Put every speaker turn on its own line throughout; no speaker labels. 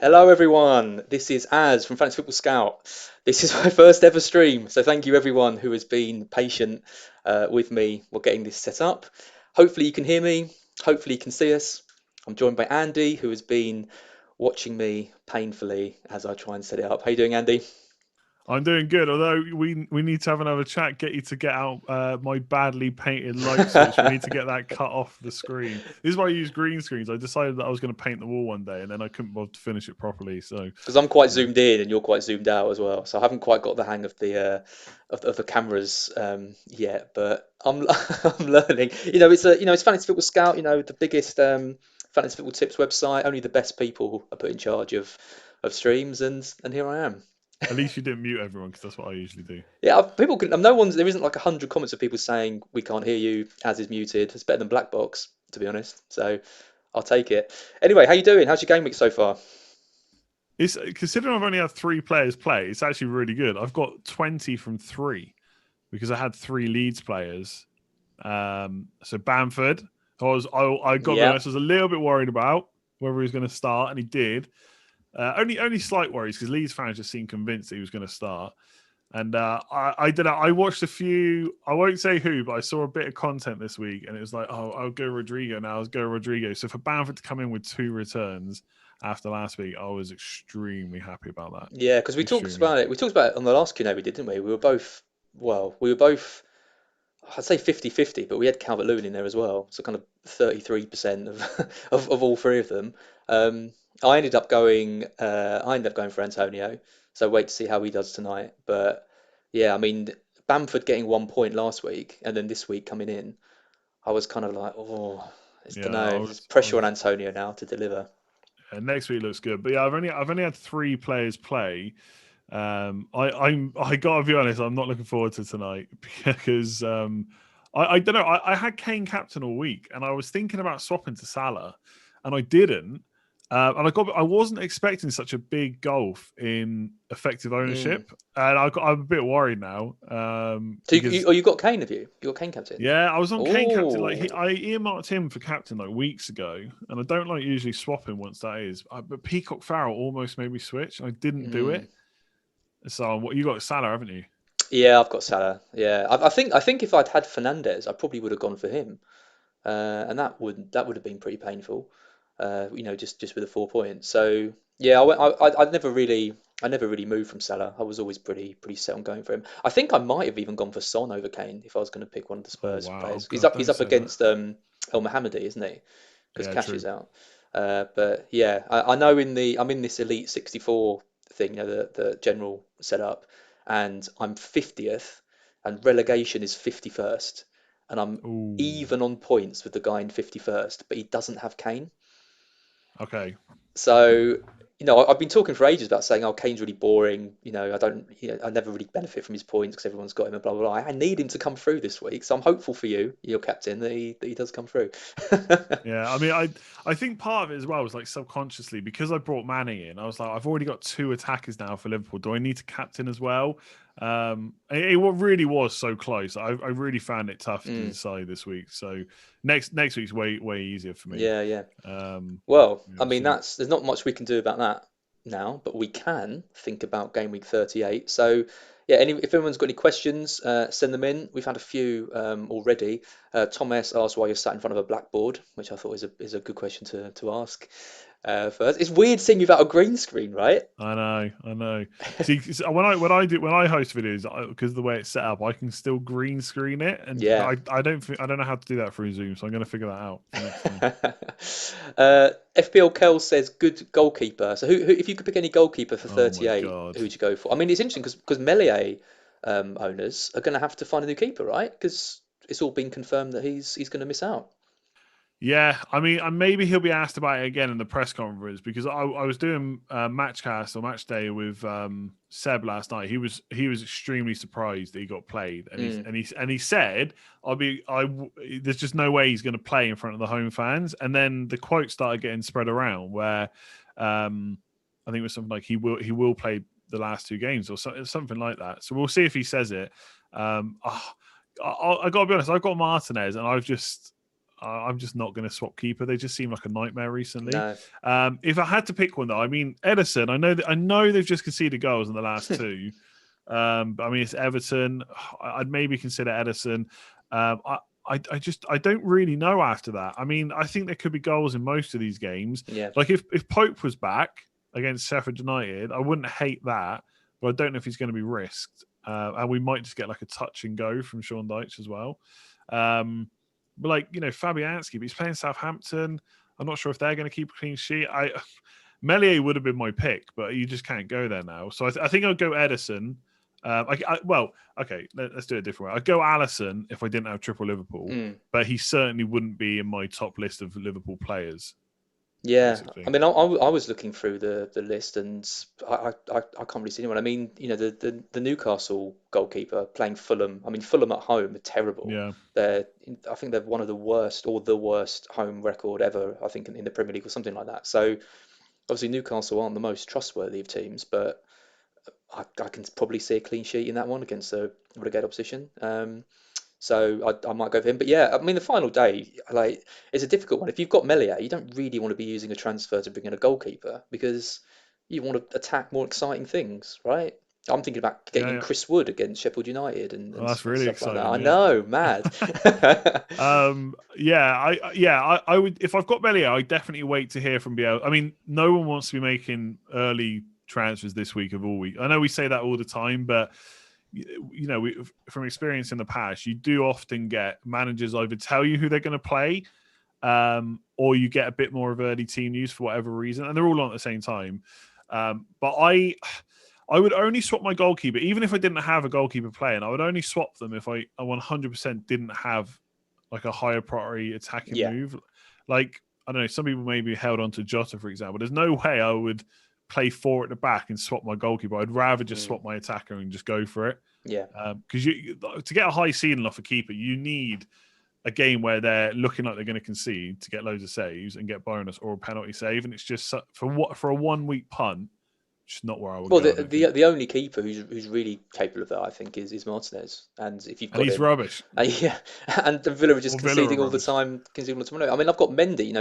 Hello, everyone. This is Az from Fantasy Football Scout. This is my first ever stream, so thank you, everyone who has been patient with me while getting this set up. Hopefully, you can hear me. Hopefully, you can see us. I'm joined by Andy, who has been watching me painfully as I try and set it up. How you doing, Andy?
I'm doing good, although we need to have another chat. Get you to get out my badly painted light switch. We need to get that cut off the screen. This is why I use green screens. I decided that I was going to paint the wall one day, and then I couldn't bother to finish it properly. So,
Because I'm quite
yeah,
zoomed in and you're quite zoomed out as well, so I haven't quite got the hang of the cameras yet, but I'm I'm learning. It's Fantasy Football Scout, the biggest fantasy football tips website. Only the best people are put in charge of streams, and here I am.
at least you didn't mute everyone because that's what I usually do.
Yeah, people can. No one's. There isn't like 100 comments of people saying we can't hear you, as is muted. It's better than Blackbox, to be honest. So I'll take it. Anyway, how you doing? How's your game week so far?
It's considering I've only had three players play. It's actually really good. I've got 20 from three because I had three Leeds players. So Bamford, I got to be
Yeah.
honest, I was a little bit worried about whether he was going to start, and he did. Only slight worries because Leeds fans just seemed convinced he was going to start. And I did. I watched a few. I won't say who, but I saw a bit of content this week, and it was like, oh, I'll go Rodrigo now. I'll go Rodrigo. So for Bamford to come in with two returns after last week, I was extremely happy about that.
Yeah, because we talked
Extremely
about it.
happy.
We talked about it on the last Q&A we did, didn't we? We were both, I'd say 50-50, but we had Calvert-Lewin in there as well. So kind of 33% of, of all three of them. Um, I ended up going for Antonio. So wait to see how he does tonight. But yeah, I mean, Bamford getting 1 point last week and then this week coming in, I was kind of like, oh, I don't
Yeah,
know.
I
There's
was. I
pressure on
was.
Antonio now to deliver.
Next week looks good, but yeah, I've only had three players play. I gotta be honest, I'm not looking forward to tonight because I don't know. I had Kane captain all week, and I was thinking about swapping to Salah, and I didn't. I wasn't expecting such a big gulf in effective
Mm.
ownership, and I'm a bit worried now
So
because
you got Kane, have you? You got Kane captain?
yeah, I was on Kane captain.
Oh.
I earmarked him for captain like weeks ago, and I don't like usually swapping once that is. But Peacock Farrell almost made me switch. I didn't do
Mm.
it. So what you got Salah, haven't you?
Yeah, I've got Salah. Yeah, I think if I'd had Fernandez, I probably would have gone for him, and that would have been pretty painful. Just with the 4 points. So yeah, I never really moved from Salah. I was always pretty set on going for him. I think I might have even gone for Son over Kane if I was going to pick one of the
Oh
Spurs
wow! Oh
players. He's
god,
up he's
don't
up
say that.
against El Mohammadi, isn't he? Because
Yeah,
Cash
true.
is out. But yeah, I know I'm in this Elite 64 thing, the general setup, and I'm 50th, and relegation is 51st, and I'm
Ooh,
even on points with the guy in 51st, but he doesn't have Kane.
okay.
So, I've been talking for ages about saying, oh, Kane's really boring. I never really benefit from his points because everyone's got him and blah, blah, blah. I need him to come through this week. So I'm hopeful for you, your captain, that he does come through.
Yeah, I mean, I think part of it as well was like subconsciously because I brought Manny in. I was like, I've already got two attackers now for Liverpool. Do I need to captain as well? It really was so close. I really found it tough to
Mm,
decide this week. So next week's way easier for me.
yeah, yeah.
Um,
Well, I
we'll
mean,
see.
there's not much we can do about that now, but we can think about game week 38. So, yeah, if anyone's got any questions, send them in. We've had a few already. Tom S asked why you're sat in front of a blackboard, which I thought is a good question to ask first. It's weird seeing you without a green screen, right?
I know. See, when I host videos, because of the way it's set up, I can still green screen it, and
Yeah.
I don't know how to do that through Zoom, so I'm going to figure that out for next time.
FPL Kel says good goalkeeper. So who if you could pick any goalkeeper for
Oh my
38,
god.
who'd you go for? I mean, it's interesting because Melie owners are going to have to find a new keeper, right? Because it's all been confirmed that he's going to miss out.
Yeah, I mean, and maybe he'll be asked about it again in the press conference because I was doing matchcast or match day with Seb last night. He was extremely surprised that he got played, and
Mm,
he said, there's just no way he's going to play in front of the home fans." And then the quote started getting spread around where I think it was something like he will play the last two games or something like that. So we'll see if he says it. I got to be honest, I've got Martinez, and I'm just not going to swap keeper. They just seem like a nightmare recently.
No.
If I had to pick one, though, I mean Edison. I know they've just conceded goals in the last two. But I mean it's Everton. I'd maybe consider Edison. I don't really know after that. I mean, I think there could be goals in most of these games.
Yeah.
Like if Pope was back against Sheffield United, I wouldn't hate that, but I don't know if he's going to be risked. And we might just get like a touch and go from Sean Dyche as well. But like, you know, Fabianski, but he's playing Southampton. I'm not sure if they're going to keep a clean sheet. Melier would have been my pick, but you just can't go there now. So I think I'll go Edison. Okay, let's do it a different way. I'd go Alisson if I didn't have triple Liverpool, but he certainly wouldn't be in my top list of Liverpool players.
Yeah,
Basically.
I mean, I was looking through the list and I can't really see anyone. I mean, you know, the Newcastle goalkeeper playing Fulham. I mean, Fulham at home are terrible.
Yeah.
I think they're one of the worst or the worst home record ever, I think, in the Premier League or something like that. So obviously Newcastle aren't the most trustworthy of teams, but I can probably see a clean sheet in that one against a relegate opposition. So I might go for him. But yeah, I mean, the final day, like, it's a difficult one. If you've got Melier, you don't really want to be using a transfer to bring in a goalkeeper because you want to attack more exciting things, right? I'm thinking about getting in
Yeah.
Chris Wood against Sheffield United and,
Well,
and,
that's
and
really
stuff like that.
exciting.
I
Yeah.
know, mad.
I would if I've got Bellier, I definitely wait to hear from Biel. I mean, no one wants to be making early transfers this week of all week. I know we say that all the time, but you know, from experience in the past, you do often get managers either tell you who they're going to play, or you get a bit more of early team news for whatever reason, and they're all on at the same time. But I would only swap my goalkeeper, even if I didn't have a goalkeeper playing. I would only swap them if I 100% didn't have like a higher priority attacking
Yeah.
move. Like, I don't know, some people maybe held on to Jota, for example. There's no way I would play four at the back and swap my goalkeeper. I'd rather just swap my attacker and just go for it.
Yeah.
Because to get a high ceiling off a keeper, you need a game where they're looking like they're going to concede to get loads of saves and get bonus or a penalty save. And it's just for a 1 week punt, just not where I would
Well,
go.
the only keeper who's really capable of that, I think, is Martinez. And if you've
And
got
he's
him,
rubbish.
yeah, and the Villa are just
Or Villa are
conceding all the
rubbish.
time, conceding all the time. I mean, I've got Mendy.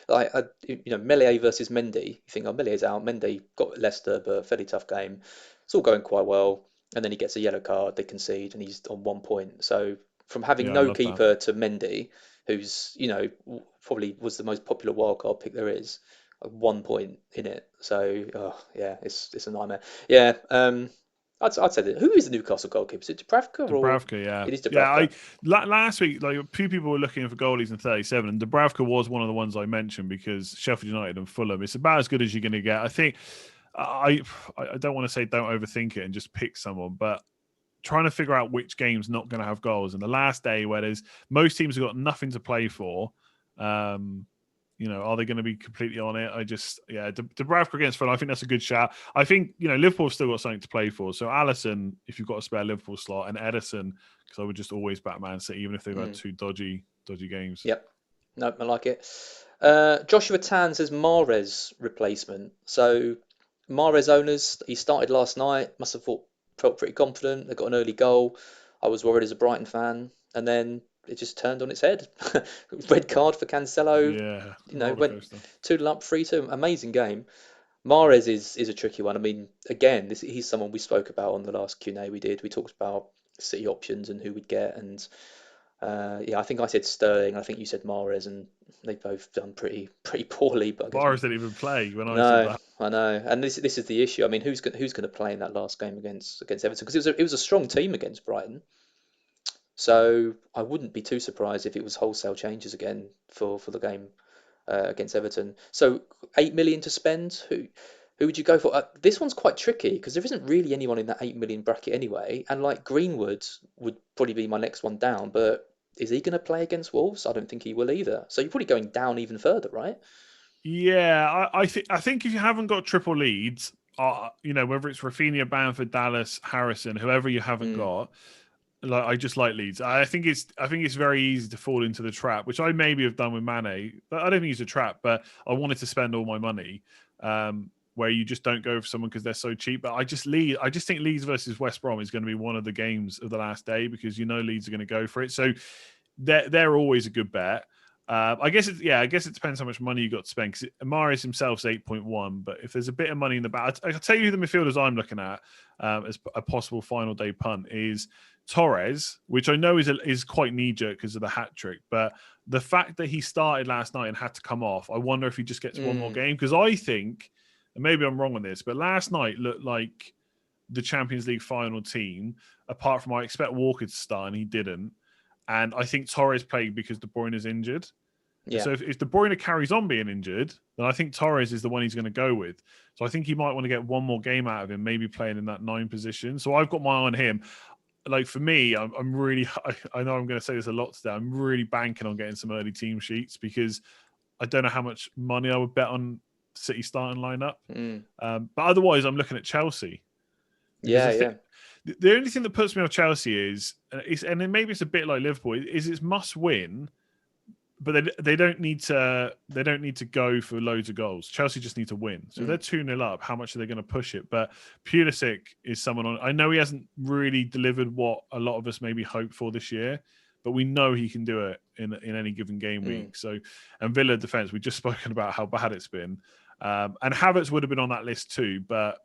Melier versus Mendy. You think, oh, Melier's out. Mendy got Leicester, but fairly tough game. It's all going quite well, and then he gets a yellow card. They concede, and he's on 1 point. So from having
Yeah, I
no
love that.
keeper to Mendy, who's probably was the most popular wildcard pick there is. 1 point in it, so yeah, it's a nightmare. Yeah, I'd say that. Who is the Newcastle goalkeeper? Is it Dubravka or
Dubravka, yeah.
it is
Yeah,
Dubravka?
last week, like a few people were looking for goalies in 37, and Dubravka was one of the ones I mentioned because Sheffield United and Fulham, it's about as good as you're going to get. I think I don't want to say don't overthink it and just pick someone, but trying to figure out which game's not going to have goals. And the last day where there's most teams have got nothing to play for, are they going to be completely on it? Dubravka against Fulham, I think that's a good shout. I think, Liverpool's still got something to play for. So Alisson, if you've got a spare Liverpool slot, and Edison, because I would just always back Man City, even if they've had two dodgy games.
Yep. No, I like it. Joshua Tan says Mahrez replacement. So Mahrez owners, he started last night. Must have felt pretty confident. They got an early goal. I was worried as a Brighton fan, and then it just turned on its head. Red card for Cancelo.
Yeah, roller
Went
coaster.
2-0 up, 3-2. Amazing game. Mahrez is a tricky one. I mean, again, he's someone we spoke about on the last Q&A we did. We talked about City options and who we'd get, and I think I said Sterling. I think you said Mahrez, and they both done pretty poorly. But I guess
Mahrez didn't even play when I said
no,
that.
I know, and this is the issue. I mean, who's going to play in that last game against Everton? Because it was a strong team against Brighton. So I wouldn't be too surprised if it was wholesale changes again for the game against Everton. So 8 million to spend. Who would you go for? This one's quite tricky because there isn't really anyone in that 8 million bracket anyway. And like Greenwood would probably be my next one down, but is he going to play against Wolves? I don't think he will either. So you're probably going down even further, right?
Yeah, I think if you haven't got triple leads, whether it's Rafinha, Bamford, Dallas, Harrison, whoever you haven't
Mm,
got, like I just like Leeds. I think it's very easy to fall into the trap, which I maybe have done with Mane. But I don't think it's a trap, but I wanted to spend all my money. Where you just don't go for someone because they're so cheap. But I just think Leeds versus West Brom is going to be one of the games of the last day because Leeds are going to go for it. So they're always a good bet. I guess it depends how much money you got to spend. Because Mahrez himself's 8.1, but if there's a bit of money in the back, I'll tell you who the midfielders I'm looking at as a possible final day punt is Torres, which I know is quite knee jerk because of the hat trick, but the fact that he started last night and had to come off, I wonder if he just gets one more game, because I think, and maybe I'm wrong on this, but last night looked like the Champions League final team. Apart from I expect Walker to start and he didn't. And I think Torres played because De Bruyne is injured.
Yeah.
So if De Bruyne carries on being injured, then I think Torres is the one he's going to go with. So I think he might want to get one more game out of him, maybe playing in that 9 position. So I've got my eye on him. Like for me, I'm really, I know I'm going to say this a lot today. I'm really banking on getting some early team sheets because I don't know how much money I would bet on City starting lineup. But otherwise, I'm looking at Chelsea.
Yeah.
The only thing that puts me off Chelsea is, and then maybe it's a bit like Liverpool, is it's must win, but they don't need to go for loads of goals. Chelsea just need to win. So if they're 2-0 up, how much are they going to push it? But Pulisic is someone I know he hasn't really delivered what a lot of us maybe hoped for this year, but we know he can do it in any given game week. So, and Villa defense, we've just spoken about how bad it's been. And Havertz would have been on that list too, but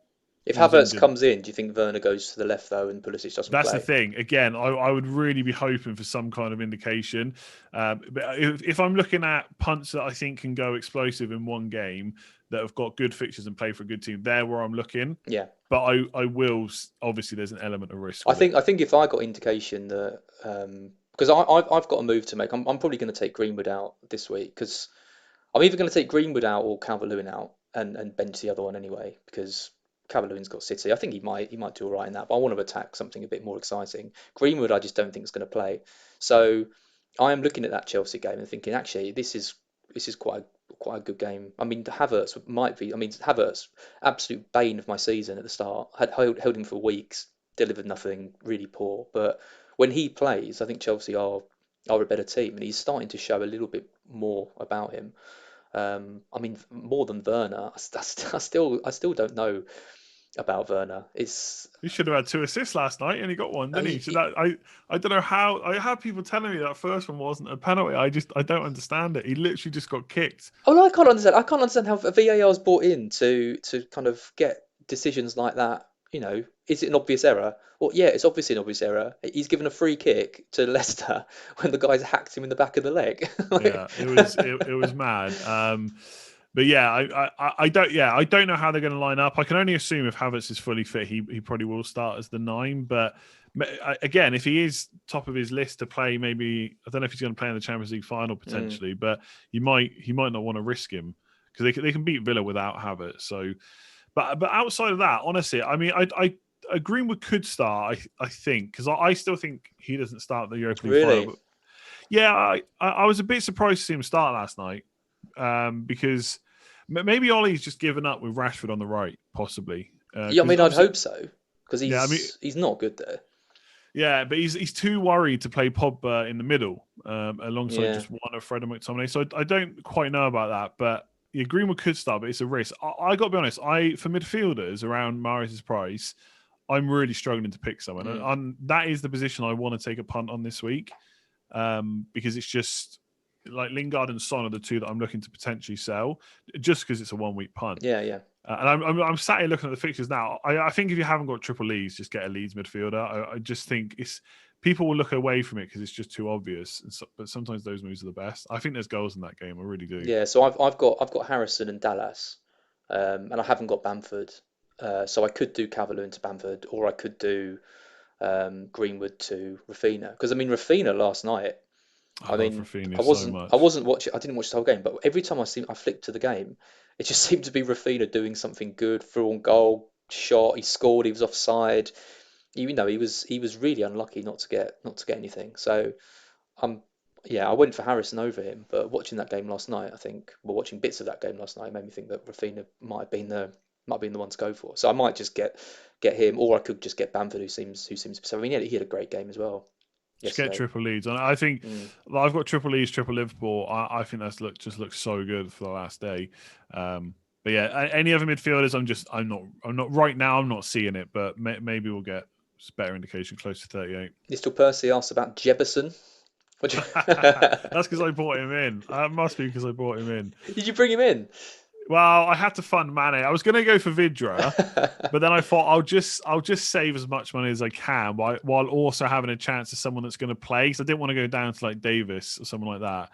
if Havertz comes in, do you think Werner goes to the left though and Pulisic doesn't play?
That's the thing. Again, I would really be hoping for some kind of indication. But if I'm looking at punts that I think can go explosive in one game that have got good fixtures and play for a good team, they're where I'm looking.
Yeah.
But I will, obviously there's an element of risk.
I think if I got indication that, because I've got a move to make, I'm probably going to take Greenwood out this week because I'm either going to take Greenwood out or Calvert-Lewin out and bench the other one anyway because Calvert-Lewin's got City. I think he might do all right in that, but I want to attack something a bit more exciting. Greenwood, I just don't think is going to play. So I am looking at that Chelsea game and thinking, actually, this is quite a good game. I mean, Havertz might be. I mean, Havertz, absolute bane of my season at the start. Had held him for weeks, delivered nothing, really poor. But when he plays, I think Chelsea are a better team, and he's starting to show a little bit more about him. I mean, more than Werner. I still don't know about Werner.
He should have had 2 assists last night, and he got one, didn't he? So I don't know how. I have people telling me that first one wasn't a penalty. I don't understand it. He literally just got kicked.
Oh, no, I can't understand. I can't understand how VAR is brought in to kind of get decisions like that. You know, is it an obvious error? Well, yeah, it's obviously an obvious error. He's given a free kick to Leicester when the guy's hacked him in the back of the leg.
Yeah, it was mad. But yeah, I don't know how they're going to line up. I can only assume if Havertz is fully fit, he probably will start as the 9. But again, if he is top of his list to play, maybe I don't know if he's going to play in the Champions League final potentially, but he might not want to risk him because they can beat Villa without Havertz. So, but outside of that, honestly, I mean, I Greenwood could start. I think because I still think he doesn't start the Europa League final. But yeah, I was a bit surprised to see him start last night because maybe Ollie's just given up with Rashford on the right, possibly.
Yeah, I mean, I'd hope so because he's not good there.
Yeah, but he's too worried to play Pogba in the middle alongside just one of Fred and McTominay. So I don't quite know about that, but yeah, Greenwood could start, but it's a risk. I got to be honest. For midfielders around Mahrez's price, I'm really struggling to pick someone, and that is the position I want to take a punt on this week because it's just. Like Lingard and Son are the 2 that I'm looking to potentially sell, just because it's a 1-week punt.
Yeah.
And I'm sat here looking at the fixtures now. I think if you haven't got triple Leeds, just get a Leeds midfielder. I just think people will look away from it because it's just too obvious. But sometimes those moves are the best. I think there's goals in that game. I really do.
Yeah. So I've got Harrison and Dallas, and I haven't got Bamford. So I could do Calvert-Lewin to Bamford, or I could do Greenwood to Rafinha. Because I mean, Rafinha last night. I mean, I wasn't watching. I didn't watch the whole game, but every time I flicked to the game, it just seemed to be Rafinha doing something good, through on goal, shot. He scored. He was offside. He was really unlucky not to get anything. So, I went for Harrison over him. But watching that game last night, watching bits of that game last night, made me think that Rafinha might have been the one to go for. So I might just get him, or I could just get Bamford, who seems. So I mean, he had a great game as well.
Just get triple Leeds, and I think I've got triple Leeds, triple Liverpool. I think that's looks so good for the last day. But yeah, any other midfielders? I'm not right now. I'm not seeing it, but maybe we'll get better indication close to 38.
Mr. Percy asked about Jefferson. What you...
That's because I brought him in. That must be because I brought him in.
Did you bring him in?
Well, I had to fund Mane. I was going to go for Vidra, but then I thought I'll just save as much money as I can while also having a chance of someone that's going to play. Because I didn't want to go down to like Davis or someone like that.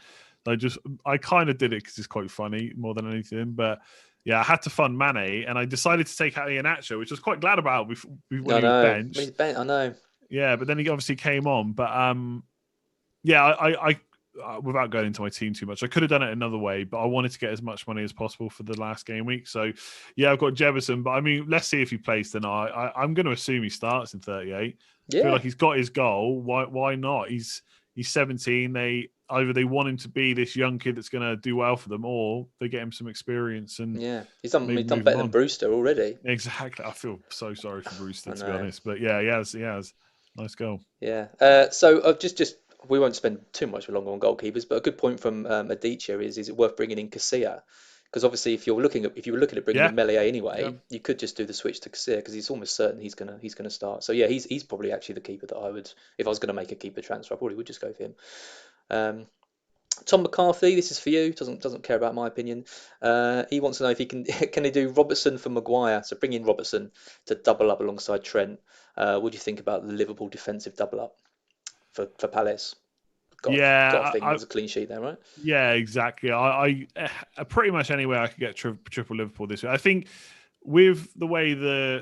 I kind of did it because it's quite funny more than anything. But yeah, I had to fund Mane, and I decided to take out Iheanacho, which I was quite glad about when
I
he was
know. When
benched.
he's bent, I know.
Yeah, but then he obviously came on. But yeah, without going into my team too much, I could have done it another way, but I wanted to get as much money as possible for the last game week. So, yeah, I've got Jefferson, but I mean, let's see if he plays tonight. I'm going to assume he starts in 38. I feel
Yeah.
like he's got his goal. Why not? He's 17. Either they want him to be this young kid that's going to do well for them, or they get him some experience and
Yeah. He's
maybe
done
move him
better than
on.
Brewster already.
Exactly. I feel so sorry for Brewster,
I
to be
know.
honest, but yeah, he has. Nice goal.
Yeah. So just we won't spend too much longer on goalkeepers, but a good point from Aditya is it worth bringing in Casilla? Because obviously, if you were looking at bringing
Yeah.
in Melee
Yeah.
anyway, you could just do the switch to Casilla because it's almost certain he's gonna start. So yeah, he's probably actually the keeper that I would, if I was gonna make a keeper transfer, I probably would just go for him. Um, Tom McCarthy, this is for you. Doesn't care about my opinion. He wants to know if he can can he do Robertson for Maguire? So bring in Robertson to double up alongside Trent. What do you think about the Liverpool defensive double up for Palace? Got to
Yeah,
think there's a clean sheet there, right?
Yeah, exactly. Pretty much anywhere I could get triple Liverpool this week. I think with the way the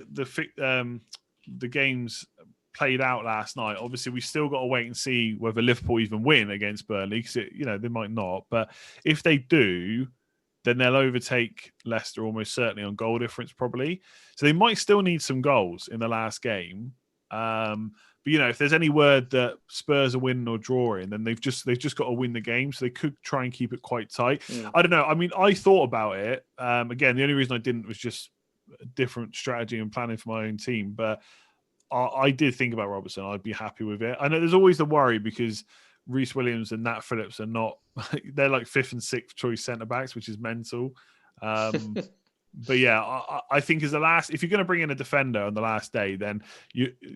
games played out last night, obviously we still got to wait and see whether Liverpool even win against Burnley because they might not. But if they do, then they'll overtake Leicester almost certainly on goal difference probably. So they might still need some goals in the last game. But if there's any word that Spurs are winning or drawing, then they've just got to win the game. So they could try and keep it quite tight.
Mm.
I don't know. I mean, I thought about it. Again, the only reason I didn't was just a different strategy and planning for my own team. But I did think about Robertson. I'd be happy with it. I know there's always the worry because Reece Williams and Nat Phillips are not. They're like fifth and sixth choice centre backs, which is mental. But yeah, I think if you're going to bring in a defender on the last day, then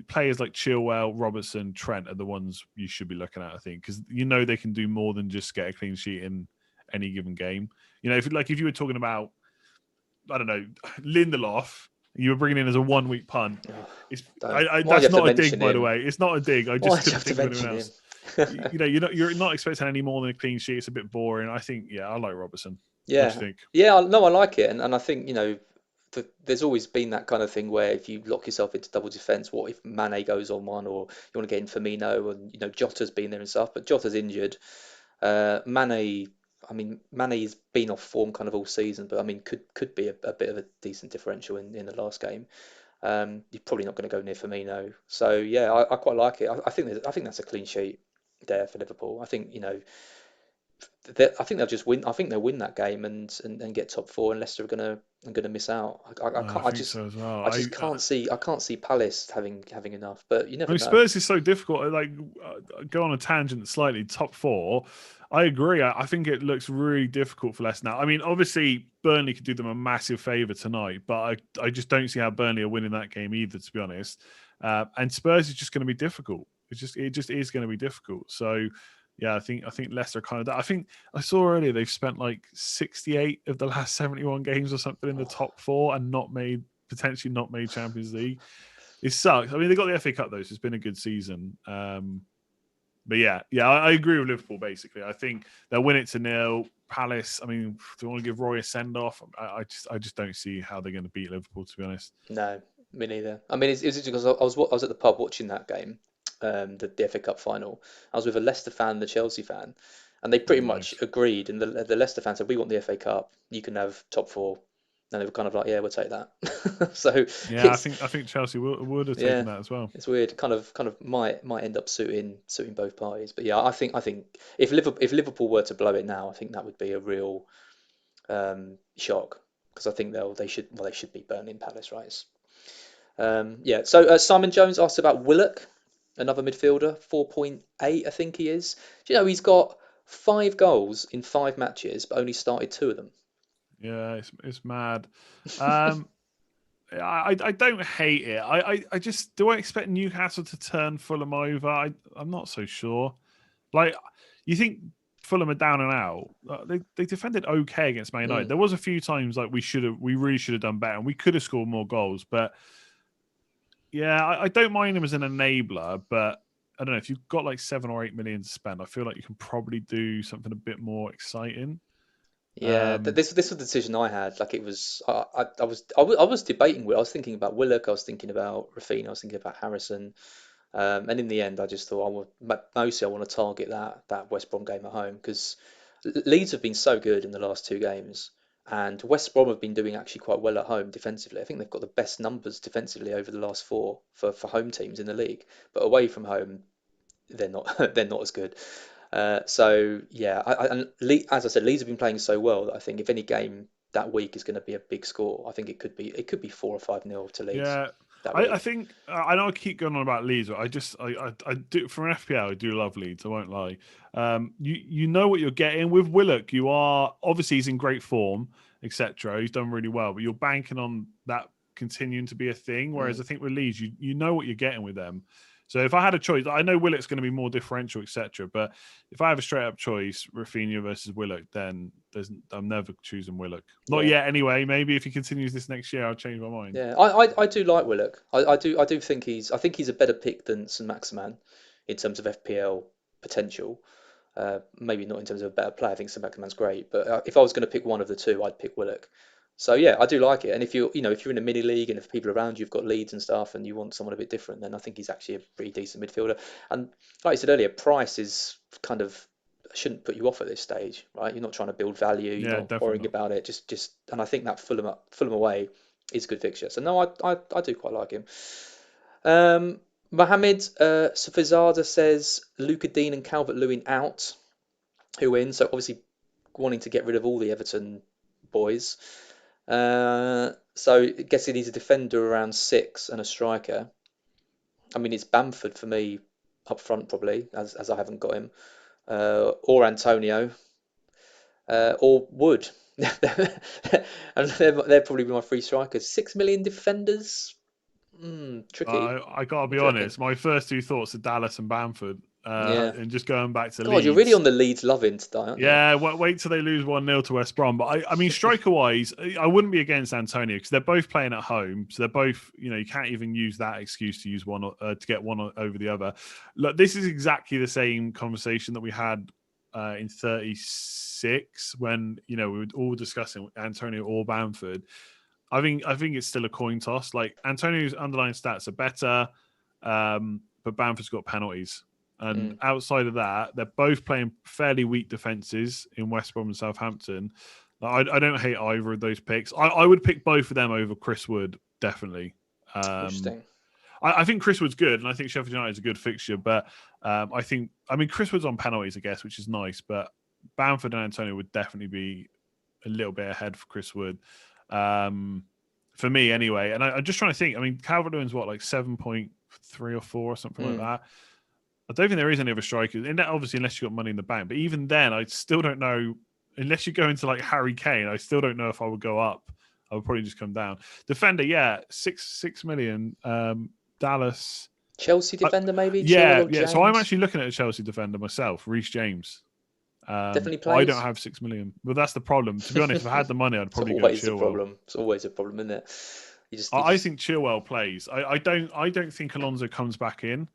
players like Chilwell, Robertson, Trent are the ones you should be looking at. I think because they can do more than just get a clean sheet in any given game. If you were talking about, I don't know, Lindelof, you were bringing in as a 1 week punt.
Why do you
That's
have to
not a dig,
mention
by the
him?
way. It's not a dig. I
Why
just
do you
couldn't
have to
think of anyone
mention him?
else. You're not expecting any more than a clean sheet. It's a bit boring. I think, yeah, I like Robertson. What do
Yeah,
you think?
yeah, no, I like it, and I think there's always been that kind of thing where if you lock yourself into double defense, what if Mane goes on one, or you want to get in Firmino, and Jota's been there and stuff, but Jota's injured. Mane, I mean, Mane's been off form kind of all season, but I mean, could be a bit of a decent differential in the last game. You're probably not going to go near Firmino, so yeah, I quite like it. I think that's a clean sheet there for Liverpool. I think I think they'll just win. I think they'll win that game and get top four, and Leicester are gonna miss out. I
I
can't.
think so as well.
I just can't see Palace having enough. But you
I
never
mean,
know.
Spurs is so difficult. Like, go on a tangent slightly. Top four, I agree. I think it looks really difficult for Leicester now. I mean, obviously Burnley could do them a massive favour tonight, but I just don't see how Burnley are winning that game either. To be honest, and Spurs is just going to be difficult. It just is going to be difficult. So. Yeah, I think Leicester kind of. I think I saw earlier they've spent like 68 of the last 71 games or something in the top four and potentially not made Champions League. It sucks. I mean, they got the FA Cup though, so it's been a good season. But yeah, I agree with Liverpool. Basically, I think they'll win it to nil. Palace. I mean, do you want to give Roy a send off? I just don't see how they're going to beat Liverpool. To be honest.
No, me neither. I mean, it's because I was at the pub watching that game, the FA Cup final. I was with a Leicester fan and a Chelsea fan, and they
Oh,
pretty much
nice.
agreed. And the Leicester fan said, "We want the FA Cup. You can have top four." And they were kind of like, "Yeah, we'll take that." So
Yeah,
it's
I think Chelsea would have
yeah,
taken that as well.
it's weird. Kind of might end up suiting both parties. But yeah, I think if Liverpool were to blow it now, I think that would be a real shock because I think they should beat Burnley and Palace, right? Yeah. So Simon Jones asked about Willock, another midfielder, 4.8, I think he is. Do you know he's got 5 goals in 5 matches, but only started 2 of them.
Yeah, it's mad. Um, I don't hate it. I just do I expect Newcastle to turn Fulham over? I'm not so sure. Like, you think Fulham are down and out. They defended okay against Man United.
Mm.
There was a few times like we really should have done better, and we could have scored more goals. But yeah, I don't mind him as an enabler, but I don't know if you've got like 7 or 8 million to spend. I feel like you can probably do something a bit more exciting.
Yeah,
Um,
this was the decision I had. Like it was, I was debating. I was thinking about Willock. I was thinking about Rafinha. I was thinking about Harrison. And in the end, I just thought mostly I want to target that West Brom game at home because Leeds have been so good in the last two games, and West Brom have been doing actually quite well at home defensively. I think they've got the best numbers defensively over the last four for home teams in the league, but away from home they're not they're not as good. So yeah, as I said, Leeds have been playing so well that I think if any game that week is going to be a big score, I think it could be 4 or 5 nil to Leeds
Yeah,
that
I
week.
think I know I keep going on about Leeds, but I do for an FPL. I do love Leeds. I won't lie. You know what you're getting with Willock. You are obviously he's in great form, etc. He's done really well, but you're banking on that continuing to be a thing. Whereas
Mm.
I think with Leeds, you know what you're getting with them. So if I had a choice, I know Willock's going to be more differential, etc. But if I have a straight up choice, Rafinha versus Willock, then I'm never choosing Willock. Not
Yeah.
yet, anyway. Maybe if he continues this next year, I'll change my mind.
Yeah, I do like Willock. I do think he's a better pick than St Maximan in terms of FPL potential. Maybe not in terms of a better player. I think St Maximan's great, but if I was going to pick one of the two, I'd pick Willock. So yeah, I do like it. And if if you're in a mini league and if people around you've got leads and stuff, and you want someone a bit different, then I think he's actually a pretty decent midfielder. And like I said earlier, price is kind of shouldn't put you off at this stage, right? You're not trying to build value. You're
Yeah,
not
definitely
worrying
not.
about it. And I think that Fulham away is a good fixture. So no, I do quite like him. Um, Mohamed Safizada says Luca Dean and Calvert Lewin out. Who in? So obviously wanting to get rid of all the Everton boys. So I guess he needs a defender around six and a striker. I mean, it's Bamford for me up front probably, as I haven't got him, or Antonio, or Wood. And they're probably my three strikers. 6 million defenders. Tricky.
I gotta
What
be
do you reckon?
honest. My first two thoughts are Dallas and Bamford,
Yeah.
and just going back to
God, you're really
Leeds.
on the Leeds loving today, aren't you?
Yeah, wait till they lose 1-0 to West Brom. But I mean, striker wise, I wouldn't be against Antonio because they're both playing at home, so they're both, you can't even use that excuse to use one to get one over the other. Look, this is exactly the same conversation that we had in 36 when we were all discussing Antonio or Bamford. I think it's still a coin toss. Like Antonio's underlying stats are better, but Bamford's got penalties. And
Mm.
outside of that, they're both playing fairly weak defenses in West Brom and Southampton. I don't hate either of those picks. I would pick both of them over Chris Wood, definitely. Um,
Interesting.
I think Chris Wood's good, and I think Sheffield United is a good fixture. But I mean, Chris Wood's on penalties, I guess, which is nice. But Bamford and Antonio would definitely be a little bit ahead for Chris Wood. For me, anyway. And I'm just trying to think. I mean, Calvert-Lewin's what, like 7.3 or 4 or something like
Mm.
that. I don't think there is any other strikers, and that obviously unless you've got money in the bank. But even then, I still don't know. Unless you go into like Harry Kane, I still don't know if I would go up. I would probably just come down. Defender, yeah, 6 million. Dallas,
Chelsea
uh,
defender maybe Chilwell
yeah,
or
yeah. So I'm
James
actually looking at a Chelsea defender myself, Reece James.
definitely
But I don't
plays.
have 6 million. Well, that's the problem. To be honest, if I had the money, I'd
It's
probably go
always the
Chilwell.
problem. It's always a problem, isn't it? You
I
just
think Chilwell plays. I don't think Alonso comes back in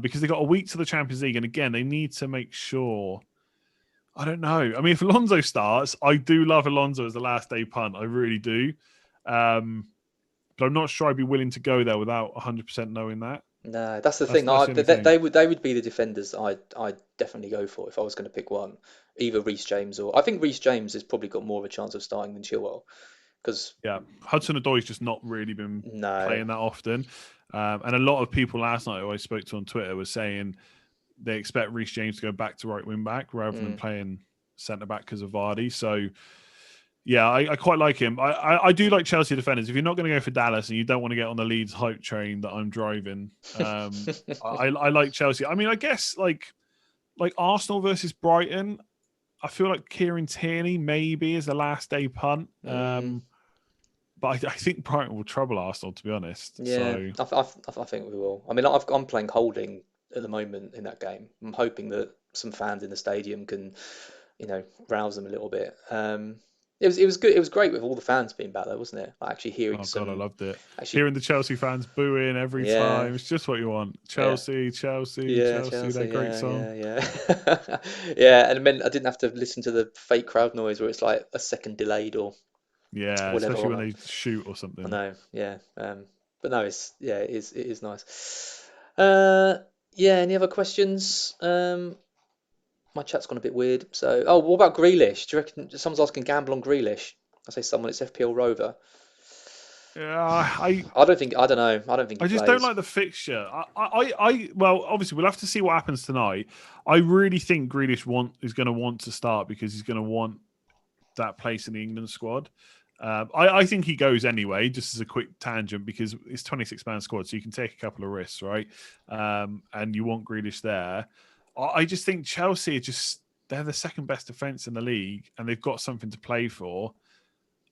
because they got a week to the Champions League, and again, they need to make sure. I don't know. I mean, if Alonso starts, I do love Alonso as the last day punt. I really do. But I'm not sure I'd be willing to go there without 100% knowing that.
no, that's the
That's
thing.
that's the only thing.
They would be the defenders I'd definitely go for if I was going to pick one. Either Reece James or I think Reece James has probably got more of a chance of starting than Chilwell because
Yeah, Hudson-Odoi's just not really been
no,
playing that often, and a lot of people last night who I spoke to on Twitter were saying they expect Reece James to go back to right wing back rather than
mm,
playing centre back because of Vardy. So yeah, I quite like him. I do like Chelsea defenders. If you're not going to go for Dallas and you don't want to get on the Leeds hype train that I'm driving, I like Chelsea. I mean, I guess like Arsenal versus Brighton. I feel like Kieran Tierney maybe is the last day punt.
mm,
But I think Brighton will trouble Arsenal, to be honest.
yeah,
So
I think we will. I mean, I'm playing holding at the moment in that game. I'm hoping that some fans in the stadium can, rouse them a little bit. It was good. It was great with all the fans being back there, wasn't it? Like actually hearing
Oh God, I
some,
loved it.
actually,
Hearing the Chelsea fans booing every
yeah,
time. It's just what you want.
yeah.
Chelsea, Chelsea,
Yeah,
Chelsea,
Chelsea.
that great
Yeah,
song.
yeah, yeah. Yeah, and it meant I didn't have to listen to the fake crowd noise where it's like a second delayed or
Yeah,
whatever
especially
on
when
them.
they shoot or
I
something.
know, yeah. But no, it is nice. Uh, yeah. Any other questions? My chat's gone a bit weird. So, oh, what about Grealish? Do you reckon someone's asking gamble on Grealish? I say someone. It's FPL Rover.
Yeah, I
I don't think. I don't know. I don't think he
I just don't
plays.
like the fixture. Well, obviously we'll have to see what happens tonight. I really think Grealish is going to want to start because he's going to want that place in the England squad. I think he goes anyway, just as a quick tangent, because it's 26-man squad, so you can take a couple of risks, right? And you want Grealish there. I just think Chelsea are they're the second best defence in the league, and they've got something to play for.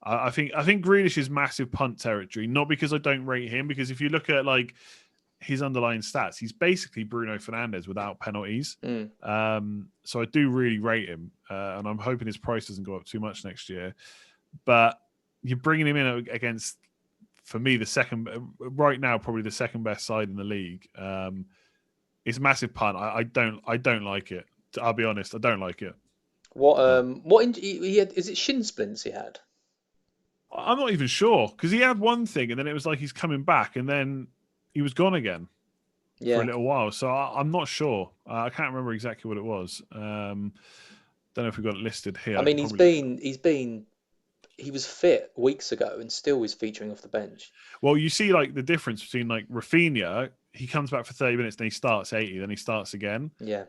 I think Grealish is massive punt territory, not because I don't rate him, because if you look at like his underlying stats, he's basically Bruno Fernandes without penalties.
Mm.
So I do really rate him, and I'm hoping his price doesn't go up too much next year. But you're bringing him in against, for me, the second right now, probably the second best side in the league. It's a massive punt. I don't like it. I'll be honest, I don't like it. Uh,
What he had? Is it shin splints he had?
I'm not even sure because he had one thing, and then it was like he's coming back, and then he was gone again for a
Yeah.
little while. So I'm not sure. I can't remember exactly what it was. Don't know if we've got it listed here.
I
I
mean,
could
he's
probably look.
been he's been he was fit weeks ago and still is featuring off the bench.
Well, you see, like the difference between like Rafinha, he comes back for 30 minutes, then he starts 80, then he starts again.
Yeah.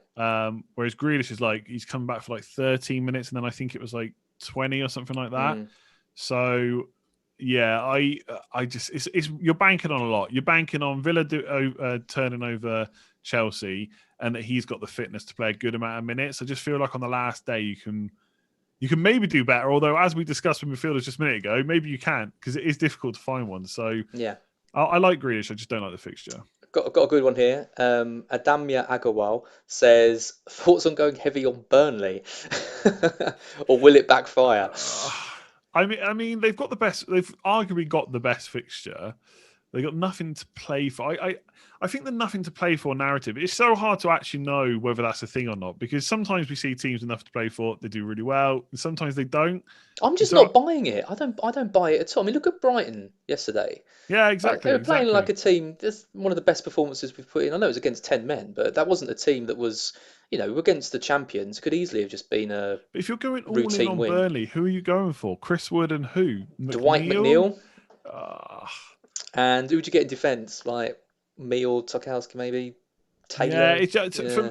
Whereas Grealish is like he's coming back for like 13 minutes, and then I think it was like 20 or something like that.
Mm.
So yeah, I just it's you're banking on a lot. You're banking on Villa turning over Chelsea, and that he's got the fitness to play a good amount of minutes. I just feel like on the last day you can maybe do better. Although, as we discussed with midfielders just a minute ago, maybe you can't because it is difficult to find one. So
Yeah.
I like Grealish. I just don't like the fixture.
Got a good one here. Adamya Agarwal says thoughts on going heavy on Burnley, or will it backfire?
Uh, I mean, they've got the best. They've arguably got the best fixture. They got nothing to play for. I think the nothing to play for narrative. It's so hard to actually know whether that's a thing or not because sometimes we see teams enough to play for, they do really well, and sometimes they don't.
I'm
And
just
so
not buying it. I don't buy it at all. I mean, look at Brighton yesterday.
yeah,
Like they
exactly,
were playing like
exactly.
a team. That's one of the best performances we've put in. I know it was against 10 men, but that wasn't a team that was, against the champions. Could easily have just been a
But if you're going all in
routine
on
win.
Burnley, who are you going for? Chris Wood and who?
Dwight
McNeil?
McNeil,
Uh,
and who'd you get in defence? Like me or Tarkowski, maybe
yeah,
Taylor.
it's just
Yeah,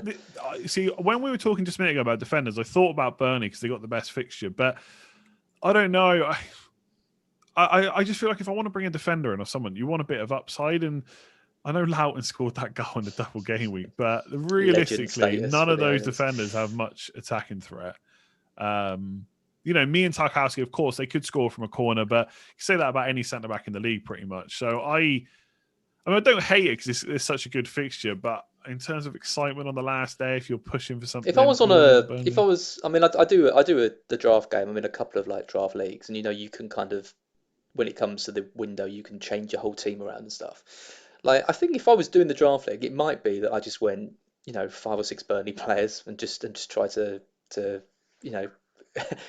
see when we were talking just a minute ago about defenders, I thought about Burnley because they got the best fixture, but I don't know. I just feel like if I want to bring a defender in or someone, you want a bit of upside. And I know Loughton scored that goal in the double game week, but
legend
realistically,
status
none
for
of
the
those
owners.
defenders have much attacking threat. Um, me and Tarkowski, of course, they could score from a corner, but you say that about any centre back in the league pretty much. So I don't hate it because it's such a good fixture, but in terms of excitement on the last day, if you're pushing for
If I
something
was on
all in on
a, if I
Burnley,
was, I mean, I do the draft game. I'm in a couple of like draft leagues, and you can kind of, when it comes to the window, you can change your whole team around and stuff. Like I think if I was doing the draft league, it might be that I just went, 5 or 6 Burnley players and just try to, you know,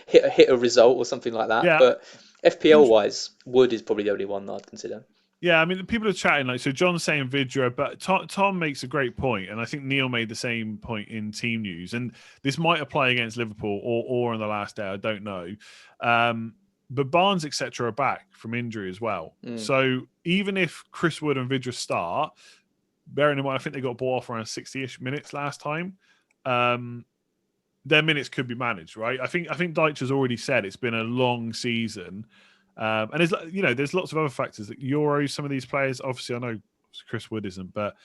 hit a result or something like that.
yeah,
But FPL wise, Wood is probably the only one that I'd consider.
yeah, I mean, people are chatting like so. John's saying Vidra, but Tom makes a great point, and I think Neil made the same point in team news. And this might apply against Liverpool or on the last day. I don't know, but Barnes etc. are back from injury as well.
Mm,
So even if Chris Wood and Vidra start, bearing in mind I think they got ball off around 60-ish minutes last time. Their minutes could be managed, right? I think Deitch has already said it's been a long season. And there's lots of other factors that Euros. Some of these players, obviously, I know Chris Wood isn't, but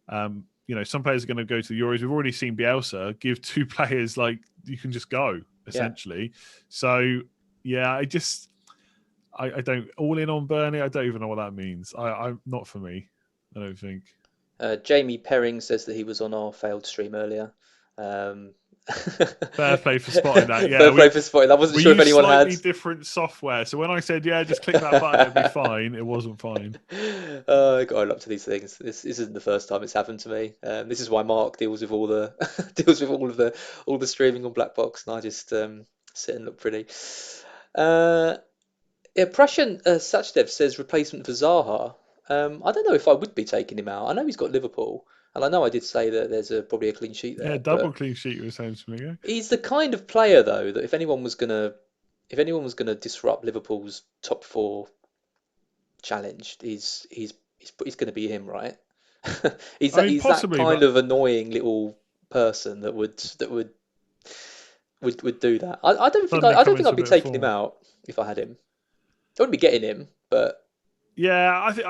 some players are going to go to the Euros. We've already seen Bielsa give two players like you can just go
yeah.
essentially. So yeah, I don't all in on Burnley. I don't even know what that means. I'm not for me. I don't think.
Jamie Perring says that he was on our failed stream earlier. Um,
Fair play for spotting that. Yeah,
fair play for spotting. I wasn't
we
sure if
use
anyone had.
slightly different software. So when I said, yeah, just click that button, it'll be fine, it wasn't fine.
I got up to these things. This isn't the first time it's happened to me. This is why Mark deals with all the deals with all the streaming on Blackbox, and I just sit and look pretty. Uh, yeah, Prashan Sachdev says replacement for Zaha. I don't know if I would be taking him out. I know he's got Liverpool, and I know I did say that there's probably a clean sheet
Yeah,
there,
double
but
clean sheet was saying to me.
he's the kind of player though that if anyone was gonna disrupt Liverpool's top four challenge, he's going to be him, right?
I mean,
He's that
possibly,
kind
but
of annoying little person that would do that.
suddenly
I
come
don't think
into
I'd
a
be
bit of
taking him
form.
out if I had him. I wouldn't be getting him, but
Yeah, I think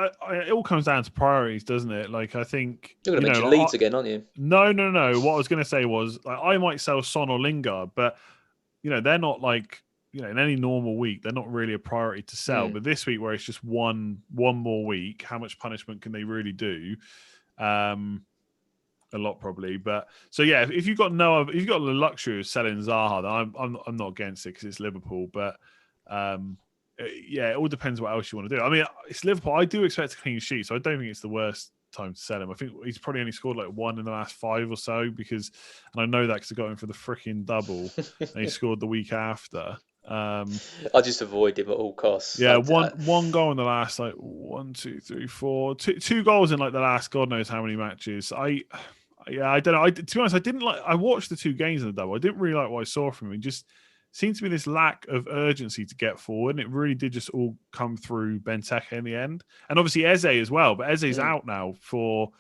it all comes down to priorities, doesn't it? Like, I think,
you're going to mention
like,
Leeds again, aren't you?
no, no, no. What I was going to say was, like, I might sell Son or Lingard, but they're not like, in any normal week, they're not really a priority to sell.
Hmm.
But this week, where it's just one more week, how much punishment can they really do? A lot probably. But so yeah, if you've got if you've got the luxury of selling Zaha, then I'm not against it because it's Liverpool. But yeah, it all depends what else you want to do. I mean, it's Liverpool. I do expect a clean sheet, so I don't think it's the worst time to sell him. I think he's probably only scored like one in the last 5 or so and I know that because I got him for the freaking double, and he scored the week after.
I just avoid him at all costs.
Yeah, one goal in the last like 1, 2, 3, 4, two goals in like the last God knows how many matches. I don't know. To be honest, I didn't like. I watched the 2 games in the double. I didn't really like what I saw from him. It just seemed to be this lack of urgency to get forward, and it really did just all come through Benteke in the end, and obviously Eze as well. But Eze's
Mm.
out now for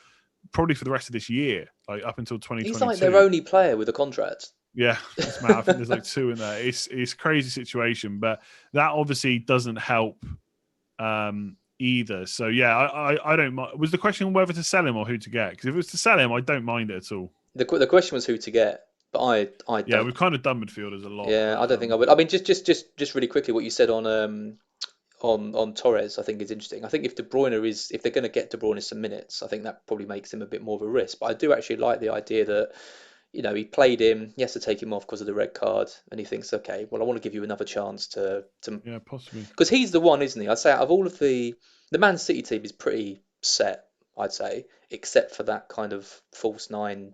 probably for the rest of this year, like up until
He's like their
2022.
only player with a contract.
Yeah, it's mad. I think there's like 2 in there. It's a crazy situation, but that obviously doesn't help either. So yeah, I don't mind. Was the question whether to sell him or who to get? Because if it was to sell him, I don't mind it at all.
The question was who to get, but I
Yeah,
don't.
we've kind of done midfielders a lot,
Yeah,
but
I don't think I would. I mean, just really quickly, what you said on Torres, I think is interesting. I think if they're going to get De Bruyne some minutes, I think that probably makes him a bit more of a risk. But I do actually like the idea that he played him. He has to take him off because of the red card, and he thinks, okay, well, I want to give you another chance to
yeah, possibly.
because he's the one, isn't he? I'd say out of all of the Man City team is pretty set, I'd say, except for that kind of false nine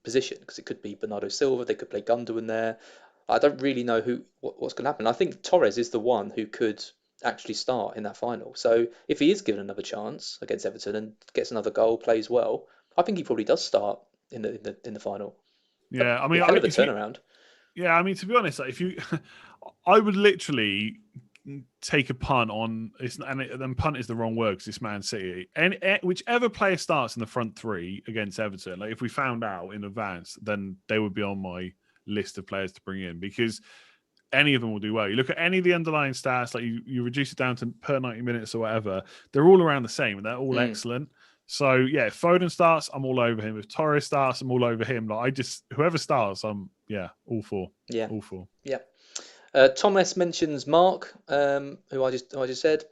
position because it could be Bernardo Silva, they could play Gundogan there. I don't really know what's going to happen. I think Torres is the one who could actually start in that final. So if he is given another chance against Everton and gets another goal, plays well, I think he probably does start in the final. That'd
Yeah, I
be
mean,
a hell of a turnaround.
to be honest, like, if you, I would literally take a punt on and punt is the wrong word because it's Man City. And whichever player starts in the front 3 against Everton, like if we found out in advance, then they would be on my list of players to bring in because any of them will do well. You look at any of the underlying stats, like you reduce it down to per 90 minutes or whatever, they're all around the same and they're all
Mm,
excellent. So yeah, if Foden starts, I'm all over him. If Torres starts, I'm all over him. Like whoever starts, I'm all for.
yeah,
All for.
yeah. Tom S mentions Mark, who I just said,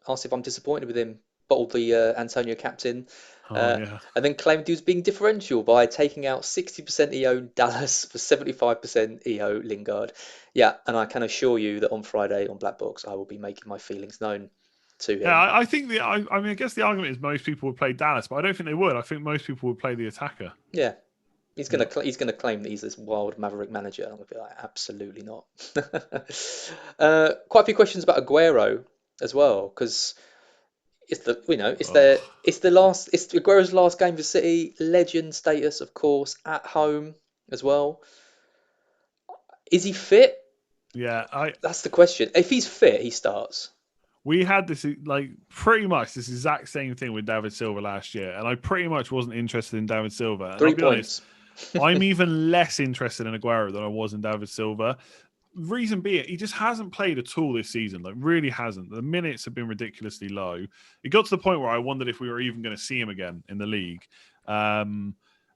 asked if I'm disappointed with him. Bottled the Antonio captain,
Oh
uh,
yeah.
and then claimed he was being differential by taking out 60% EO Dallas for 75% EO Lingard. Yeah, and I can assure you that on Friday on Blackbox I will be making my feelings known to
Yeah,
him.
I think I mean, I guess the argument is most people would play Dallas, but I don't think they would. I think most people would play the attacker.
Yeah,
Yeah.
he's gonna claim that he's this wild maverick manager. I'm gonna be like, absolutely not. Quite a few questions about Aguero as well, because it's the you know
Oh,
it's Aguero's last game for City, legend status of course at home as well. Is he fit?
yeah.
That's the question. If he's fit, he starts.
We had this like pretty much this exact same thing with David Silva last year, and I pretty much wasn't interested in David Silva. And I'll
Three
be honest,
points.
I'm even less interested in Aguero than I was in David Silva. Reason being, he just hasn't played at all this season. Like, really hasn't. The minutes have been ridiculously low. It got to the point where I wondered if we were even going to see him again in the league. And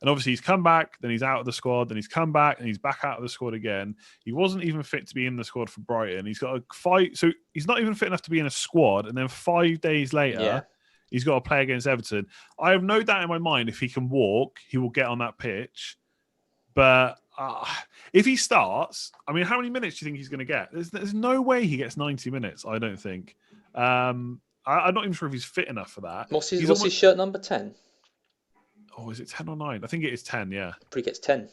obviously, he's come back, then he's out of the squad, then he's come back, and he's back out of the squad again. He wasn't even fit to be in the squad for Brighton. He's got a fight, so he's not even fit enough to be in a squad. And then 5 days later,
Yeah.
he's got to play against Everton. I have no doubt in my mind if he can walk, he will get on that pitch. But if he starts, I mean, how many minutes do you think he's going to get? There's no way he gets 90 minutes. I don't think. I'm not even sure if he's fit enough for that. He's
What's his
almost.
shirt number? 10.
Oh, is it 10 or 9? I think it is 10. Yeah.
Probably gets 10.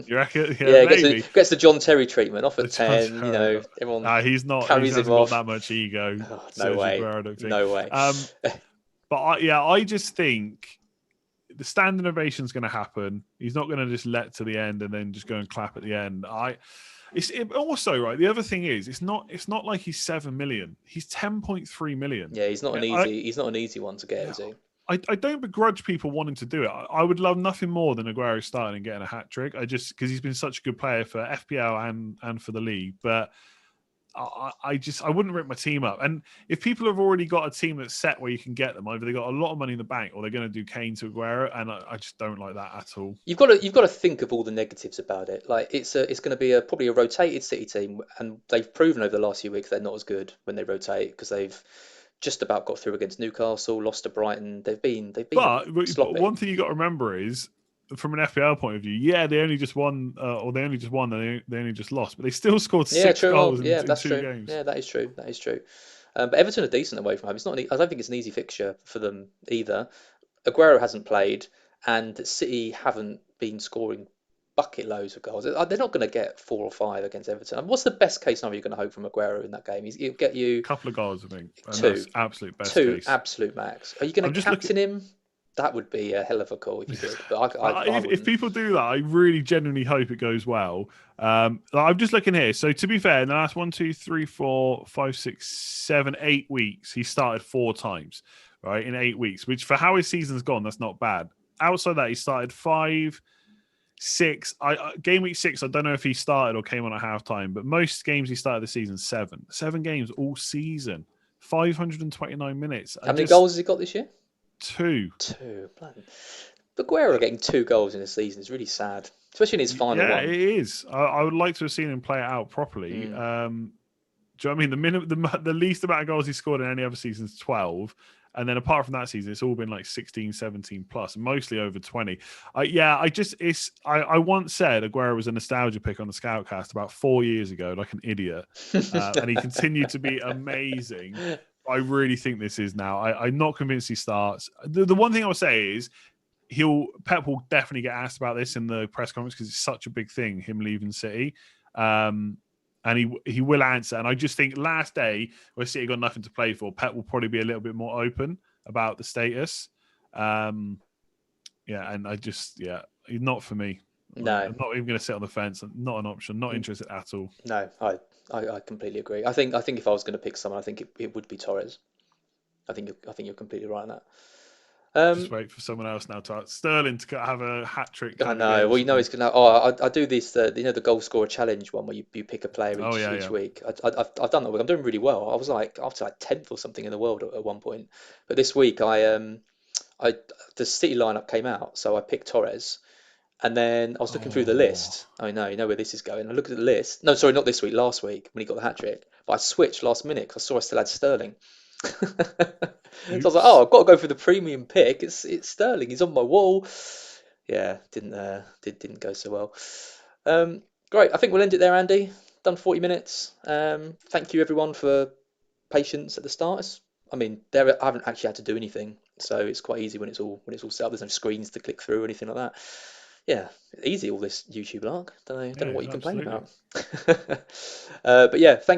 You reckon? Yeah,
Yeah,
maybe.
gets the John Terry treatment off
The
at
John
10.
Terry.
Everyone
He's not. He
carries him
hasn't got
off.
that much ego.
Oh, no
Sergio
way.
Aguero, I don't think.
No way.
But I just think the standing ovation is going to happen. He's not going to just let to the end and then just go and clap at the end. Also right. The other thing is, it's not like he's 7 million. He's 10.3 million.
Yeah, he's not an easy one to get, is he?
I don't begrudge people wanting to do it. I would love nothing more than Aguero starting and getting a hat trick. Because he's been such a good player for FPL and for the league, but I wouldn't rip my team up. And if people have already got a team that's set where you can get them, either they got a lot of money in the bank or they're going to do Kane to Aguero, and I just don't like that at all.
You've got to think of all the negatives about it. Like it's going to be probably a rotated City team, and they've proven over the last few weeks they're not as good when they rotate because they've just about got through against Newcastle, lost to Brighton. They've been a bit
But
sloppy.
one thing you got to remember is, from an FPL point of view, yeah, they only just won, or they only just won, they only just lost, but they still scored
Yeah,
six
true. Well,
goals in
yeah, that's
2
true.
games.
Yeah, that is true. That is true. But Everton are decent away from home. It's not. I don't think it's an easy fixture for them either. Aguero hasn't played, and City haven't been scoring bucket loads of goals. They're not going to get 4 or 5 against Everton. And what's the best case scenario you're going to hope from Aguero in that game? He'll get you
Couple of goals, I think, and
two,
that's absolute best
two
case.
absolute max. Are you going
I'm
to
just looking.
captain him? That would be a hell of a call if you did. But I
If
wouldn't.
people do that, I really genuinely hope it goes well. I'm just looking here. So to be fair, in the last 1, 2, 3, 4, 5, 6, 7, 8 weeks, he started 4 times, right? In 8 weeks, which for how his season's gone, that's not bad. Outside that, he started 5, 6. Game week 6, I don't know if he started or came on at halftime, but most games he started the season 7. 7 games all season, 529 minutes.
How many goals has he got this year?
2.
Two. Bloody. Aguero getting 2 goals in a season is really sad, especially in his final
Yeah, it
one.
is. I would like to have seen him play it out properly.
Mm.
Do you know what I mean? The least amount of goals he scored in any other season is 12. And then apart from that season, it's all been like 16, 17 plus, mostly over 20. I once said Aguero was a nostalgia pick on the Scoutcast about 4 years ago, like an idiot. And he continued to be amazing. I really think this is now. I'm not convinced he starts. The one thing I would say is Pep will definitely get asked about this in the press conference because it's such a big thing, him leaving City. And he will answer. And I just think last day where City got nothing to play for, Pep will probably be a little bit more open about the status. And not for me.
No,
I'm not even going to sit on the fence. Not an option. Not interested at all.
no, I completely agree. I think if I was going to pick someone, I think it would be Torres. I think you're completely right on that.
Just wait for someone else now to Sterling to have a hat trick.
I
Kind of
know.
game or
Well, you know
something.
it's gonna. Oh, I do this. The goal scorer challenge one where you pick a player
Oh
each
yeah.
week. I've done that week. I'm doing really well. I was like after like 10th or something in the world at one point. But this week I the City lineup came out, so I picked Torres. And then I was looking through the
Oh,
list. I know, you know where this is going. I looked at the list. No, sorry, not this week. Last week when he got the hat trick. But I switched last minute because I saw I still had Sterling. So I was like, oh,
oops.
I've got to go for the premium pick. It's Sterling. He's on my wall. Yeah, didn't go so well. Great. I think we'll end it there, Andy. Done 40 minutes. Thank you everyone for patience at the start. I mean, I haven't actually had to do anything, so it's quite easy when it's all set up. There's no screens to click through or anything like that. Yeah, easy all this YouTube lark. Don't know
Yeah,
what you complain
absolutely.
about. But yeah, thank